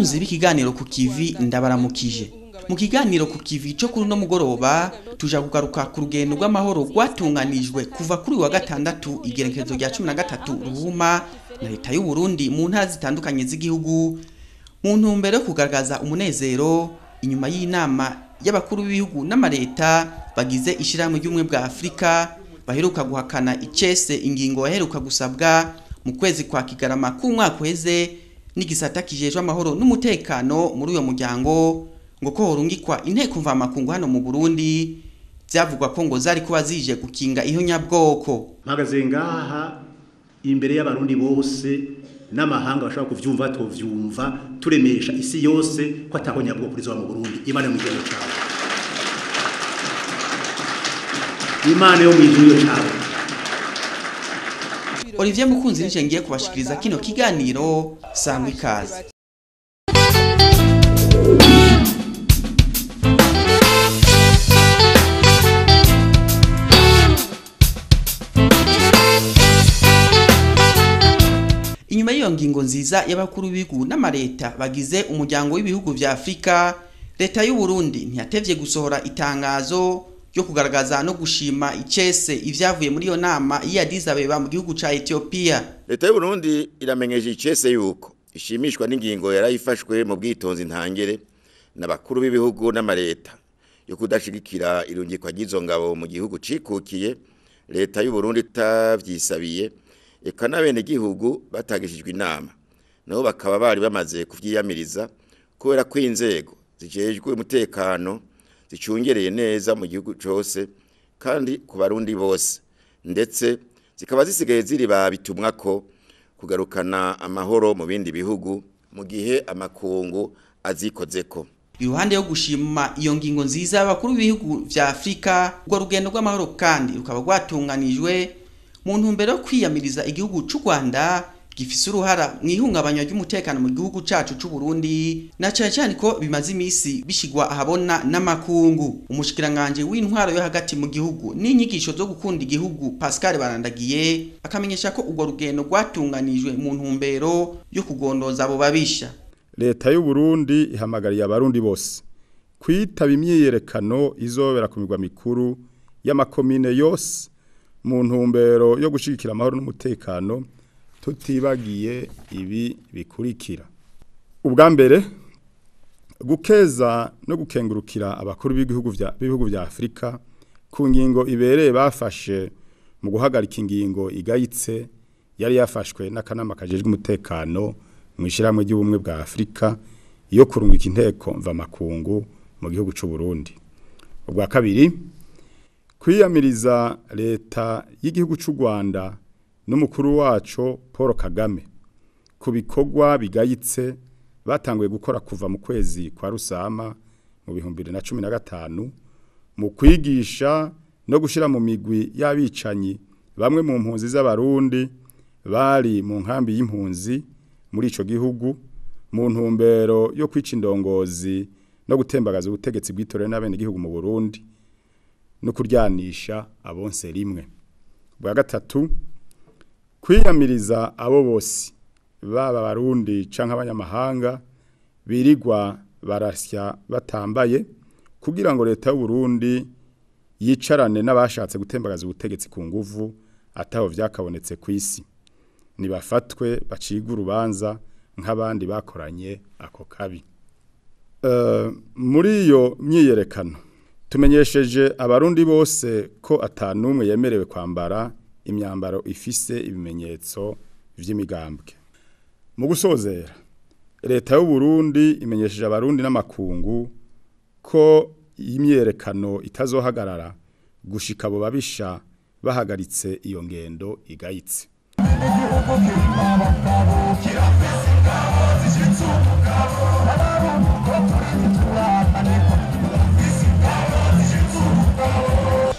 Bakunzi b'ikiganiro ku kivi ndabaramukije. Mu kiganiro ku kivi cyo kuri no mugoroba tuja kugaruka ku rugendo rw'amahoro rwatunganijwe kuva kuri wa gatandatu igerekezo rya 13 Ruhuma na leta y'u Burundi mu ntara zitandukanye z'igihugu mu ntumbero yo kugaragaza umunezero inyuma y'inama y'abakuru b'ibihugu n'amareta bagize ishiramwe ry'umwe bwa Afrika baheruka guhakana icese ingingo yaheruka gusabwa mu kwezi kwa Kigarama ku mwaka uheze n'igisata kijejwe amahoro n'umutekano muri uyo muryango ngo ko horungikwa inteko mvamakungu hano mu Burundi byavugwa ko ngo zari kuba zije gukinga iyo nyabwoko. Mpagaze ngaha imbere y'abarundi bose n'amahanga bashaka kuvyumva tovyumva turemesha isi yose ko ataho nyabwoko kuri zo mu Burundi. Imana mu gihugu cyawe, Imana yo mu gihugu cyawe. Olivier Mukunzi nije ngiye kubashikiriza kino kiganiro sangwa ikaze. Inyuma y'iyo ngingo nziza y'abakuru b'ibihugu n'amareta bagize umuryango w'ibihugu vya Afrika, leta y'u Burundi ntiyatevye gusohora itangazo yo kugaragaza no gushima icese ivyavuye muri iyo nama ya Addis Abeba mu gihugu ca Ethiopia. Leta y'u Burundi iramenyeje icese yuko ishimishwa n'ingingo yarayifashwe mu bwitonzi ntangere n'abakuru b'ibihugu n'amareta yo kudashigikira irungikwa ry'izo ngabo mu gihugu cikukiye. Leta y'u Burundi tavyisabiye eka n'abene gihugu batagishijwe inama nabo bakaba bari bamaze kuvyiyamiriza kubera ko inzego zijejwe umutekano zicungereye neza mu gihugu cyose kandi ku barundi bose ndetse zikaba zisigaye ziri babitumwa ko kugarukana amahoro mu bindi bihugu mu gihe amakungu azikozeko. Iruhande yo gushima iyo ngingo nziza y'abakuru b'ibihugu vya Afrika, urwo rugendo rw'amahoro kandi rukaba rwatunganijwe mu ntumbero yo kwiyamiriza igihugu cy'u Rwanda gifise uruhara mu ihungabanya ry'umutekano mu gihugu cacu cy'u Burundi na cyane ko bimaze imisi bishigwa ahabona n'amakungu. Umushikiranganje w'intwaro yo hagati mu gihugu n'inyigisho zo gukunda igihugu Pascal Barandagiye akamenyesha ko urwo rugendo rwatunganijwe mu ntumbero yo kugondoza abo babisha. Leta y'u Burundi ihamagariye abarundi bose kwitaba imyiyerekano izobera ku migwa mikuru y'amakomine yose mu ntumbero yo gushigikira amahoro n'umutekano, tutibagiye ibi bikurikira. Ubwa mbere, gukeza no gukengurukira abakuru b'ibihugu vya Afrika ku ngingo ibereye bafashe mu guhagarika ingingo igayitse yari yafashwe n'akanama kajejwe umutekano mu ishiramwe ry'ubumwe bwa Afrika yo kurungika inteko mvamakungu mu gihugu cy'u Burundi. Ubwa kabiri, kwiyamiriza leta y'igihugu cy'u Rwanda n'umukuru wacu Paul Kagame ku bikorwa bigayitse batanguye gukora kuva mu kwezi kwa Rusama mu 2015 mu kwigisha no gushira mu migwi y'abicanyi bamwe mu mpunzi z'abarundi bari mu nkambi y'impunzi muri ico gihugu mu ntumbero yo kwica indongozi no gutembagaza ubutegetsi bw'itorero n'abene gihugu mu Burundi no kuryanisha abonse rimwe. Bwa gatatu, kwiyamiriza abo bose baba barundi canke abanyamahanga birigwa barasya batambaye kugira ngo leta y'u Burundi yicarane n'abashatse gutembagaza ubutegetsi ku nguvu ataho vyakabonetse kw'isi, nibafatwe baciga urubanza nk'abandi bakoranye ako kabi. Muri iyo myiyerekano tumenyesheje abarundi bose ko atanumwe yemerewe kwambara imyambaro ifise ibimenyetso vy'imigambwe. Mu gusozera, leta y'u Burundi imenyesheje abarundi n'amakungu ko imyerekano itazohagarara gushika abo babisha bahagaritse iyo ngendo igayitse.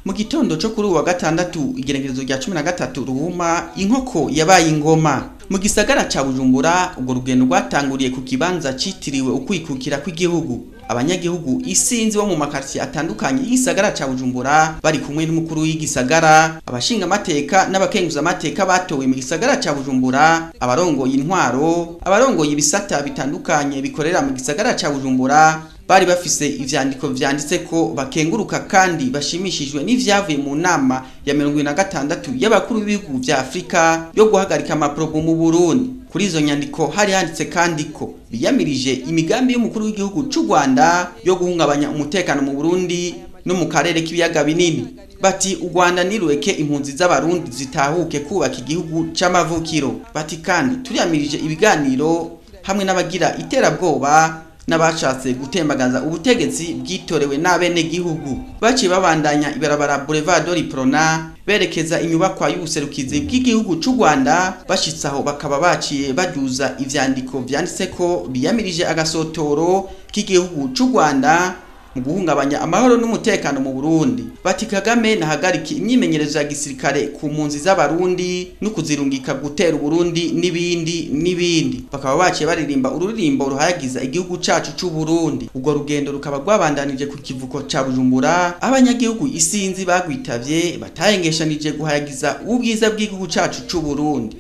Mu gitondo cyo kuri wa gatandatu igerekezo rya 13 Ruhuma inkoko yabaye ingoma mu gisagara ca Bujumbura. Ubwo rugendo rwatanguriye ku kibanza citiriwe ukwikukira kw'igihugu. abanyagihugu isinzi bo mu makartier atandukanye y'igisagara ca Bujumbura bari kumwe n'umukuru w'igisagara, abashinga amateka n'abakenguza amateka batowe mu gisagara ca Bujumbura, abarongoye intwaro, abarongoye ibisata bitandukanye bikorera mu gisagara ca Bujumbura, bari bafise ivyandiko vyanditse ko bakenguruka kandi bashimishijwe n'ivyavuye mu nama ya 76 y'abakuru b'ibihugu vya Afrika yo guhagarika amaprobo mu Burundi. Kuri izo nyandiko hari handitse kandi ko biyamirije imigambi y'umukuru w'igihugu c'u Rwanda yo guhungabanya umutekano mu Burundi no mu karere k'ibiyaga binini. Bati u Rwanda nirweke impunzi z'abarundi zitahuke kubaka igihugu c'amavukiro. Bati kandi turiyamirije ibiganiro hamwe n'abagira iterabwoba n'abashatse gutembagaza ubutegetsi bwitorewe n'abene gihugu. Baciye babandanya ibarabara Boulevard Riprona berekeza inyubakwa y'ubuserukizi bw'igihugu c'u Rwanda, bashitsaho bakaba baciye baduza ivyandiko vyanditse ko biyamirije agasotoro k'igihugu c'u Rwanda mu guhungabanya amahoro n'umutekano mu Burundi. Bati Kagame nahagariki imyimenyerezo ya gisirikare ku mpunzi z'abarundi no kuzirungika gutera Burundi n'ibindi. Bakaba baciye baririmba ururirimbo ruhayagiza igihugu cacu c'u Burundi. Ubwo rugendo rukaba rwabandanije ku kivuko ca Bujumbura, abanyagihugu isinzi bagwitavye batayengeshanije guhayagiza ubwiza bw'igihugu cacu c'u Burundi.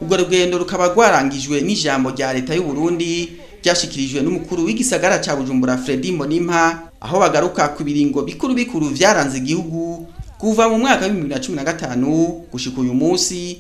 Ubwo rugendo rukaba rwarangijwe n'ijambo rya leta y'u Burundi ryashikirijwe n'umukuru w'igisagara ca Bujumbura Fredy Mbonimpa, aho bagaruka ku biringo bikuru vyaranze igihugu kuva mu mwaka wa 2015 gushika uyu munsi,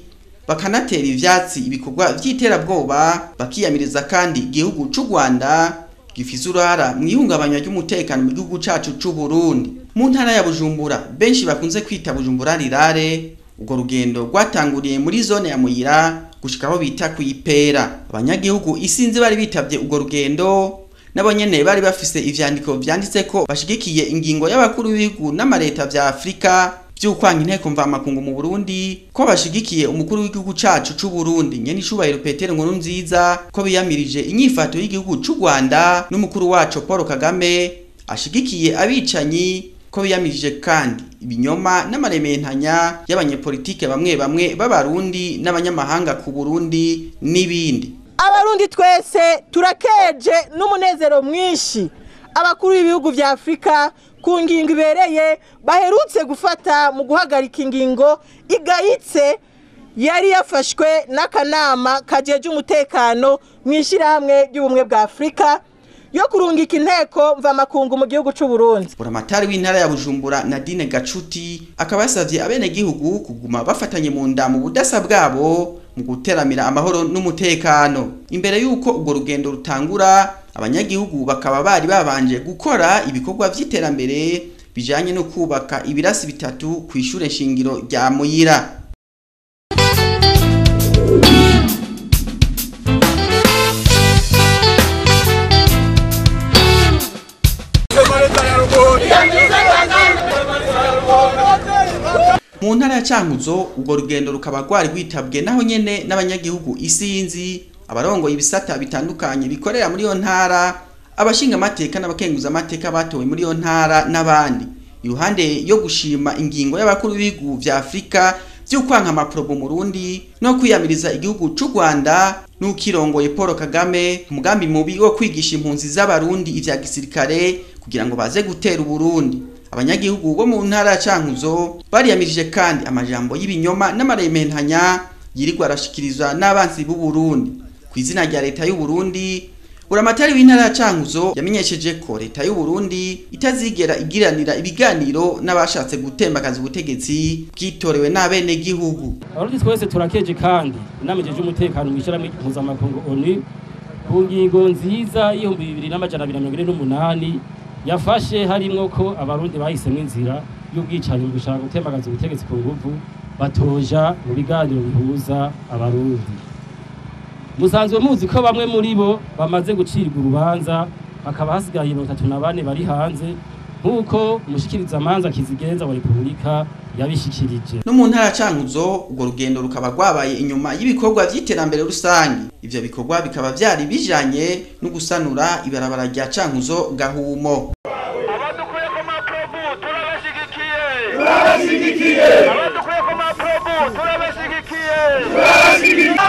bakanatera ivyatsi ibikorwa vy'iterabwoba, bakiyamiriza kandi igihugu c'u Rwanda gifise uruhara mu ihungabanya ry'umutekano mu gihugu cacu c'u Burundi. Mu ntara ya Bujumbura benshi bakunze kwita Bujumbura rirare, ubwo rugendo rwatanguriye muri zone ya Muyira gushika aho bita kuyipera. Abanyagihugu isinzi bari bitavye ubwo rugendo nabo nyene bari bafise ivyandiko vyanditse ko bashigikiye ingingo y'abakuru b'ibihugu n'amareta vya Afrika vy'ukwanga inteko mvamakungu mu Burundi, ko bashigikiye umukuru w'igihugu cacu c'u Burundi nyene icubahiro Petero Nkurunziza, ko biyamirije inyifato y'igihugu c'u Rwanda n'umukuru wacu Paul Kagame ashigikiye abicanyi, ko biyamirije kandi ibinyoma n'amarementanya y'abanyepolitike bamwe b'abarundi n'abanyamahanga ku Burundi n'ibindi. Abarundi twese turakeje n'umunezero mwinshi abakuru b'ibihugu vya Afrika ku ngingo ibereye baherutse gufata mu guhagarika ingingo igayitse yari yafashwe n'akanama kajeje umutekano mwishirahamwe ry'ubumwe bwa Afrika yo kurungika inteko mvamakungu mu gihugu c'u Burundi. Buramatari w'intara ya Bujumbura Nadine Gacuti akaba yasavye abene gihugu kuguma bafatanye mu nda mu budasa bwabo mu guteramira amahoro n'umutekano. Imbere yuko ubwo rugendo rutangura, abanyagihugu bakaba bari babanje gukora ibikorwa vy'iterambere bijanye no kubaka ibirasi bitatu ku ishure nshingiro rya Muyira. Mu ntara ya Cankuzo ubwo rugendo rukaba rwari rwitabwe naho nyene n'abanyagihugu isinzi, abarongoye ibisata bitandukanye bikorera muri yo ntara, abashinga amateka n'abakenguza amateka batowe muri yo ntara n'abandi. Iruhande yo gushima ingingo y'abakuru b'ibihugu vya Afrika vy'ukwanka amaprobo mu Burundi no kwiyamiriza igihugu c'u Rwanda n'ukirongoye Paul Kagame, umugambi mubi wo kwigisha impunzi z'abarundi ivya gisirikare kugira ngo baze gutera Burundi. Abanyagihugu bo mu ntara ya Cankuzo bariyamirije kandi amajambo y'ibinyoma n'amarementanya yirirwa arashikirizwa n'abansi b'u Burundi. Ku izina rya leta y'u Burundi, Buramatari w'intara ya Cankuzo yamenyesheje ko leta y'u Burundi itazigera igiranira ibiganiro n'abashatse gutembakaza ubutegetsi bwitorewe n'abene gihugu. Abarundi twese turakeje kandi inamejeje umutekano mw'ishyirahamwe mpuzamakungu ONU ku ngingo nziza y'2248 yafashe harimwo ko abarundi bahisemo inzira y'ubwicanyi mu gushaka gutembagaza ubutegetsi ku nguvu batoja mu biganiro bihuza abarundi. Musanzwe muzi ko bamwe muri bo bamaze gucirwa urubanza, hakaba hasigaye 34 bari hanze nk'uko umushikirizamanza Kizigenza wa Repubulika yabishikirije. No mu ntara ya Cankuzo ubwo rugendo rukaba rwabaye inyuma y'ibikorwa vy'iterambere rusangi. Ivyo bikorwa bikaba vyari bijanye no gusanura ibarabara rya Cankuzo Gahumo. turabashigikiye abadukuye ku maprobu turabashigikiye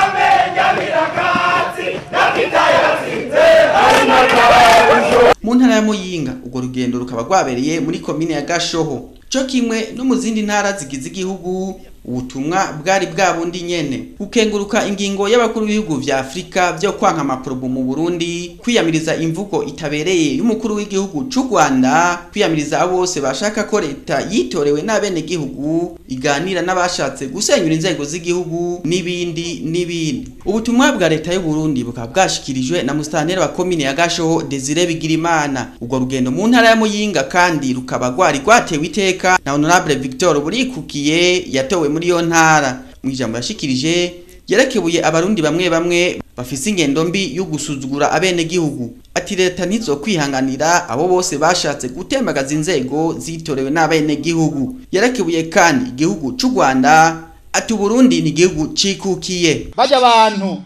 amenya birakatsi nakitayatsinze ari nakabasho. Mu ntara ya Muyinga urwo rugendo rukaba rwabereye muri komine ya Gashoho cyo kimwe no mu zindi ntara zigize igihugu. Ubutumwa bwari bwabundi nyene gukenguruka ingingo y'abakuru b'ibihugu vya Afrika byo kwanka amaprobu mu Burundi, kwiyamiriza imvugo itabereye y'umukuru w'igihugu c'u Rwanda, kwiyamiriza abo bose bashaka ko leta yitorewe n'abene gihugu iganira n'abashatse gusenyura inzego z'igihugu n'ibindi. Ubutumwa bwa leta y'u Burundi bukaba bwashikirijwe na musitanteri wa komine ya Gashoho Desire Bigirimana. Urwo rugendo mu ntara ya Muyinga kandi rukaba rwatewe iteka na Honorable Victor Burikukiye yatowe muri yo ntara. Mwijambo yashikirije yerekebuye abarundi bamwe bafise ingendo mbi yo gusuzugura abene gihugu. Ati leta nizo kwihanganira abo bose bashatse gutembagaza inzego zitorewe n'abene gihugu. Yerekebuye kandi igihugu c'u Rwanda ati Burundi ni igihugu cikukiye. Baje abantu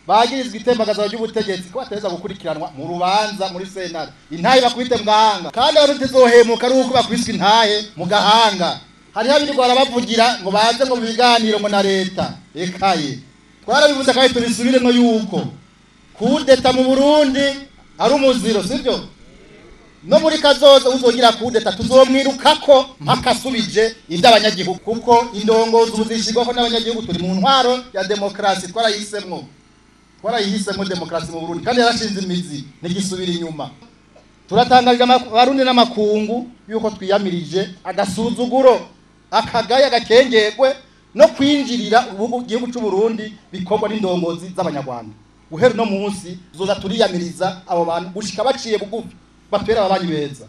bagirizwe itembagaza ry'ubutegetsi ko bateza gukurikiranwa mu rubanza muri sentare. Intahe bakubite mu gahanga kandi abarundi zohemuka ari uko bakubiswe intahe mu gahanga. Hariho abirwara bavugira ngo baze ngo biganiro ngo na leta ekaye twarabivuze kandi tubisubiremo yuko kudeta mu Burundi ari umuziro sivyo no muri kazoza uzogira kudeta tuzomwirukako mpakasubije iby'abanyagihugu kuko indongozi ubuzishigwaho n'abanyagihugu turi mu ntwaro ya demokrasi twarayihisemwo demokrasi mu Burundi kandi yarashinze imizi n'igisubira inyuma. Turatangaje abarundi n'amakungu yuko twiyamirije agasuzuguro akagaya gakengegwe no kwinjirira igihugu cy'u Burundi bikorwa n'indongozi z'abanyarwanda. Guhera no munsi zoza turiyamiriza abo bantu gushika baciye bugufi batwera ababanyi beza.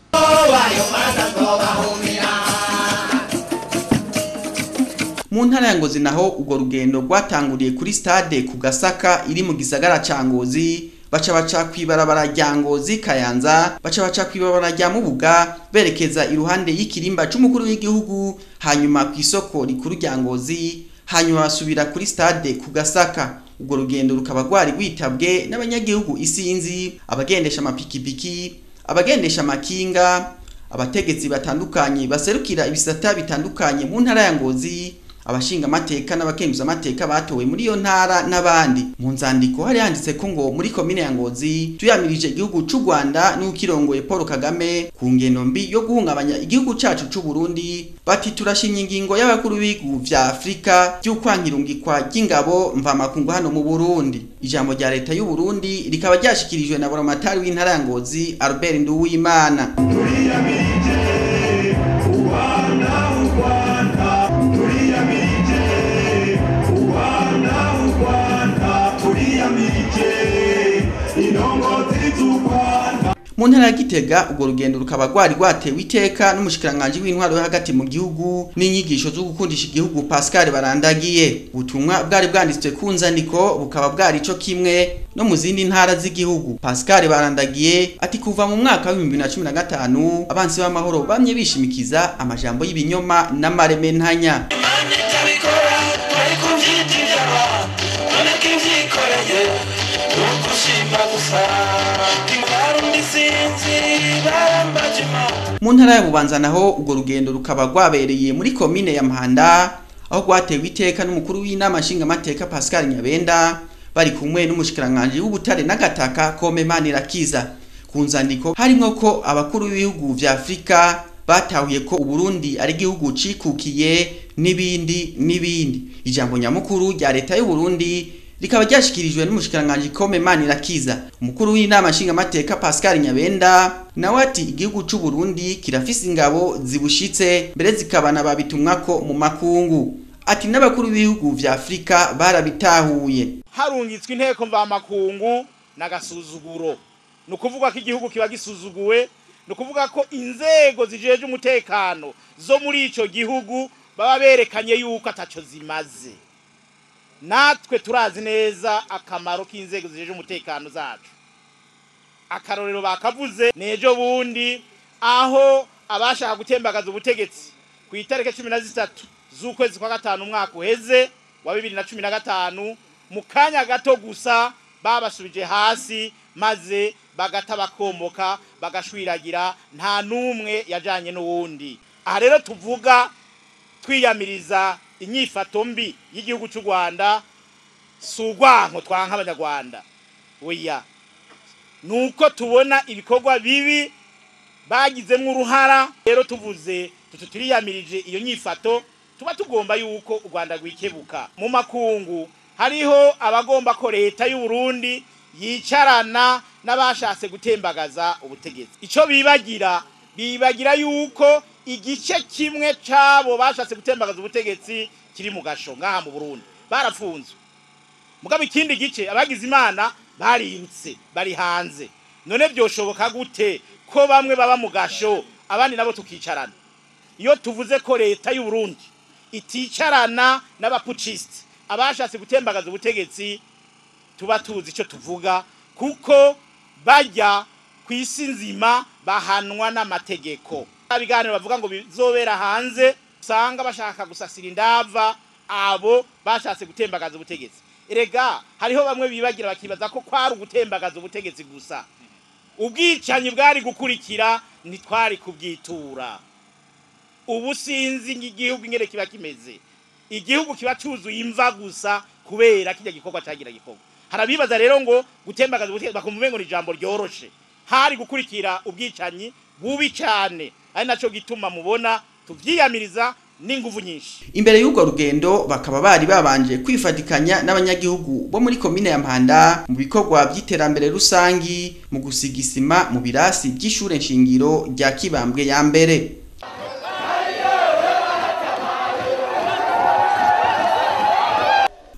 Mu ntara ya Ngozi naho urwo rugendo rwatanguriye kuri stade ku Gasaka iri mu gisagara ca Ngozi, baca kwibarabara rya Ngozi Kayanza, baca kwibarabara rya Mubuga berekeza iruhande y'ikirimba c'umukuru w'igihugu, hanyuma ku isoko rikuru rya Ngozi, hanyuma basubira kuri stade ku Gasaka. Urwo rugendo rukaba rwari rwitabwe n'abanyagihugu isinzi, abagendesha amapikipiki, abagendesha amakinga, abategetsi batandukanye baserukira ibisata bitandukanye mu ntara ya Ngozi, abashinga amateka n'abakenguza amateka batowe muri yo ntara n'abandi. Mu nzandiko hari handitse ko ngo muri komine ya Ngozi tuyamirije igihugu c'u Rwanda n'ukirongoye Paul Kagame ku ngendo mbi yo guhungabanya igihugu cacu c'u Burundi. Bati turashimye ingingo y'abakuru b'ibihugu vya Afrika by'ukwankirungikwa ry'ingabo mvamakungu hano mu Burundi. Ijambo rya leta y'u Burundi rikaba ryashikirijwe na buramatari w'intara ya Ngozi Albert Nduwimana. Mu ntara ya Gitega urwo rugendo rukaba rwatewe iteka n'umushikiranganje w'intwaro yo hagati mu gihugu n'inyigisho zo gukundisha igihugu Pascal Barandagiye. Ubutumwa bwari bwanditswe ku nzandiko bukaba bwari ico kimwe no mu zindi ntara z'igihugu. Pascal Barandagiye ati kuva mu mwaka wa 2015 abansi b'amahoro bamye bishimikiza amajambo y'ibinyoma n'amarementanya. Mu ntara ya Bubanza naho urwo rugendo rukaba rwabereye muri komine ya Mpanda, aho rwatewe iteka n'umukuru w'inama nshingamateka Pascal Nyabenda bari kumwe n'umushikiranganje w'ubutare n'agataka Komemanirakiza. Ku nzandiko harimo ko abakuru b'ibihugu vya Afrika batahuye ko Uburundi ari igihugu cikukiye n'ibindi. Ijambo nyamukuru rya leta y'u Burundi rikaba ryashikirijwe n'umushikiranganje Komemanirakiza. Umukuru w'inama nshingamateka Pascal Nyabenda nawe ati igihugu c'u Burundi kirafise ingabo zibushitse mbere zikabana babitumwako mu makungu. Ati n'abakuru b'ibihugu vya Afrika barabitahuye. Harungitswe inteko mva makungu nagasuzuguro. Nukuvuga ko igihugu kiba gisuzuguwe, nukuvuga ko inzego zijeje umutekano zo muri ico gihugu baba berekanye yuko ataco zimaze. Natwe turazi neza akamaro k'inzego zijeje umutekano zacu. Akarorero bakavuze nejo bundi aho abashaka gutembagaza ubutegetsi ku itareke 13 z'ukwezi kwa gatanu umwaka uheze wa 2015 mu kanya gato gusa babasubije hasi maze bagata bakomoka bagashwiragira nta numwe yajanye n'uwundi. aha rero tuvuga twiyamiriza inyifato mbi y'igihugu cy'u Rwanda sugwanko twanka abanyarwanda oya nuko tubona ibikorwa bibi bagizemwe uruhara rero tuvuze tutiriyamirije iyo nyifato tuba tugomba yuko u Rwanda rwikebuka mu makungu hariho abagomba ko leta y'u Burundi yicarana n'abashatse gutembagaza ubutegetsi ico bibagira yuko igice kimwe cabo bashatse gutembagaza ubutegetsi kiri mu gasho ngaha mu Burundi barafunzwe mugabo ikindi gice abagize imana barirutse bari hanze none byoshoboka gute ko bamwe baba mu gasho abandi nabo tukicarana iyo tuvuze ko leta y'u Burundi iticarana n'abapuciste abashatse gutembagaza ubutegetsi tuba tuzi ico tuvuga kuko bajya kwisi nzima bahanwa n'amategeko abiganiro bavuga ngo bizobera hanze usanga bashaka gusasira indava abo bashatse gutembagaza ubutegetsi erega hariho bamwe bibagira bakibaza ko kwari ugutembagaza ubutegetsi gusa ubwicanyi bwari gukurikira ntitwari kubyitura ubu sinzi igihugu ingere kiba kimeze igihugu kiba cyuzuye imva gusa kubera kijya gikorwa cyagira gikorwa harabibaza rero ngo gutembagaza ubutegetsi bakumva ngo ni ijambo ryoroshe hari gukurikira ubwicanyi bubi cyane ari naco gituma mubona tuvyiyamiriza n'inguvu nyinshi imbere y'urwo rugendo bakaba bari babanje kwifatikanya n'abanyagihugu bo muri komine ya Mpanda mu bikorwa by'iterambere rusangi mu gusigisima mu birasi by'ishure nshingiro rya Kibambwe ya mbere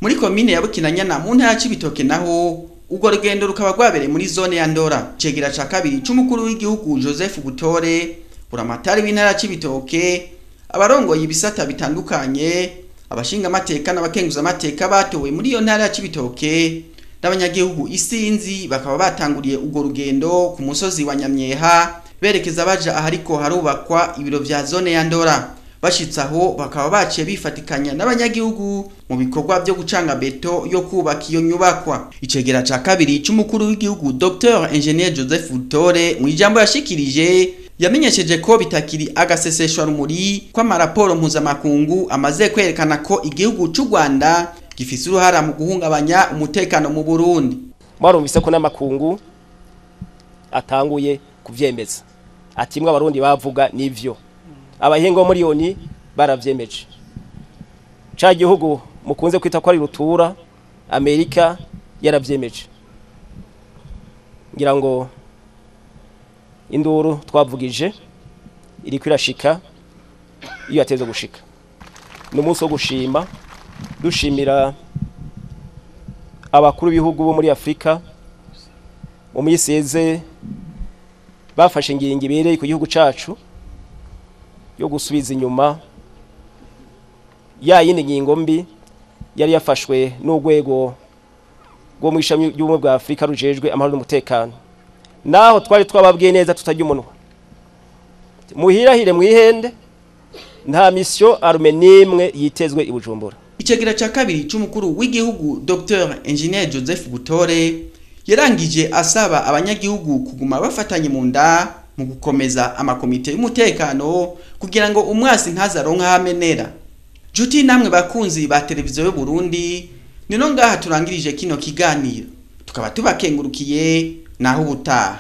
muri komine ya Bukinanyana mu ntara y'Ibitoke naho urwo rugendo rukaba rwabereye muri zone ya Ndora cegera ca kabiri c'umukuru w'igihugu Joseph Butore buramatari w'intara y'Ibitoke abarongoye ibisata bitandukanye abashinga amateka n'abakenguza amateka batowe muri iyo ntara y'Ibitoke n'abanyagihugu isinzi bakaba batanguriye urwo rugendo ku musozi wa Nyamyeha berekeza baja ahariko harubakwa ibiro vya zone ya Ndora bashitsaho bakaba baciye bifatikanya n'abanyagihugu mu bikorwa byo gucanga beto yo kubaka iyo nyubakwa icegera ca kabiri c'umukuru w'igihugu Dr Engineer Joseph Butore mu ijambo yashikirije yamenyesheje ko bitakiri agaseseshwa rumuri kwa maraporo mpuzamakungu amaze kwerekana ko igihugu cy'u Rwanda gifise uruhara mu guhungabanya umutekano mu Burundi barumvise ko n'amakungu atanguye kuvyemeza ati mwe abarundi bavuga nivyo abahingo muri yoni baravyemeje ca gihugu mukunze kwita ko ari rutura Amerika yaravyemeje ngira ngo induru twavugije iri kwirashika iyo ateze gushika n'umunsi wo gushima dushimira abakuru b'ibihugu bo muri Afrika mu miseze bafashe ingingo ibereye ku gihugu cacu yo gusubiza inyuma ya yindi ngingo mbi yari yafashwe n'urwego rwo mu ishami ry'ubumwe bwa Afrika rujejwe amahoro n'umutekano naho twari twababwiye neza tutajya umunwa muhirahire mwihende nta mission arme nimwe yitezwe i Bujumbura icegera ca kabiri c'umukuru w'igihugu Dr Engineer Joseph Butore yarangije asaba abanyagihugu kuguma bafatanye mu nda mu gukomeza amakomite y'umutekano kugira ngo umwasi ntazaronka hamenera juti namwe bakunzi ba televiziyo y'u Burundi nino ngaha turangirije kino kiganiro tukaba tubakengurukiye naho ubutaha